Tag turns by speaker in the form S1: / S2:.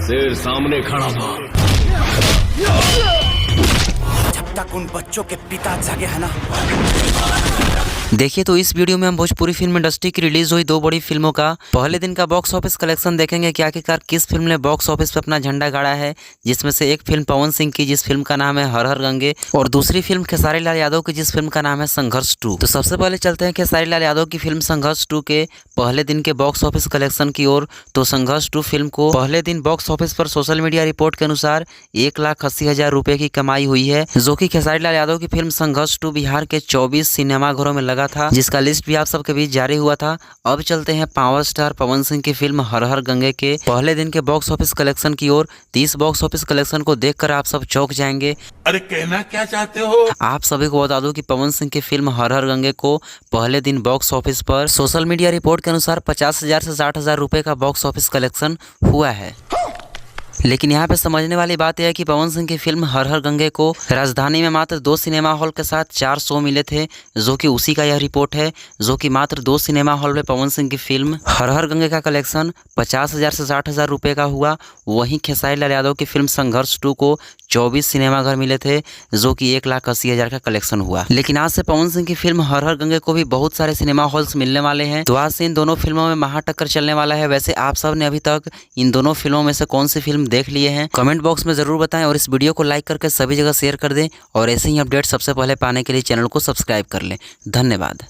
S1: शेर सामने खड़ा था।
S2: जब तक उन बच्चों के पिता जागे है ना।
S3: देखिए तो इस वीडियो में हम भोजपुरी फिल्म इंडस्ट्री की रिलीज हुई 2 बड़ी फिल्मों का पहले दिन का बॉक्स ऑफिस कलेक्शन देखेंगे कि आखिरकार किस फिल्म ने बॉक्स ऑफिस पे अपना झंडा गाड़ा है, जिसमें से एक फिल्म पवन सिंह की जिस फिल्म का नाम है हर हर गंगे और दूसरी फिल्म खेसारी लाल यादव की जिस फिल्म का नाम है संघर्ष 2। तो सबसे पहले चलते हैं खेसारी लाल यादव की फिल्म संघर्ष 2 के पहले दिन के बॉक्स ऑफिस कलेक्शन की ओर। तो संघर्ष 2 फिल्म को पहले दिन बॉक्स ऑफिस पर सोशल मीडिया रिपोर्ट के अनुसार 1,80,000 रुपए की कमाई हुई है, जो कि खेसारी लाल यादव की फिल्म संघर्ष 2 बिहार के 24 सिनेमाघरों में लगा था, जिसका लिस्ट भी आप सबके बीच जारी हुआ था। अब चलते हैं पावर स्टार पवन सिंह की फिल्म हर हर गंगे के पहले दिन के बॉक्स ऑफिस कलेक्शन की ओर। 30 बॉक्स ऑफिस कलेक्शन को देखकर आप सब चौंक जाएंगे।
S4: अरे कहना क्या चाहते हो?
S3: आप सभी को बता दूं कि पवन सिंह की फिल्म हर हर गंगे को पहले दिन बॉक्स ऑफिस पर सोशल मीडिया रिपोर्ट के अनुसार 50,000 से 60,000 रुपए का बॉक्स ऑफिस कलेक्शन हुआ है। लेकिन यहाँ पे समझने वाली बात यह है कि पवन सिंह की फिल्म हर हर गंगे को राजधानी में मात्र 2 सिनेमा हॉल के साथ 4 शो मिले थे, जो कि उसी का यह रिपोर्ट है, जो कि मात्र 2 सिनेमा हॉल में पवन सिंह की फिल्म हर हर गंगे का कलेक्शन 50,000 से 60,000 रुपये का हुआ। वहीं खेसारी लाल यादव की फिल्म संघर्ष 2 को 24 सिनेमाघर मिले थे, जो कि 1,80,000 का कलेक्शन हुआ। लेकिन आज से पवन सिंह की फिल्म हर हर गंगे को भी बहुत सारे सिनेमा हॉल्स मिलने वाले हैं, तो आज से इन दोनों फिल्मों में महाटक्कर चलने वाला है। वैसे आप सब ने अभी तक इन दोनों फिल्मों में से कौन सी फिल्म देख लिए हैं, कमेंट बॉक्स में जरूर बताएं और इस वीडियो को लाइक करके सभी जगह शेयर कर दें और ऐसे ही अपडेट सबसे पहले पाने के लिए चैनल को सब्सक्राइब कर लें। धन्यवाद।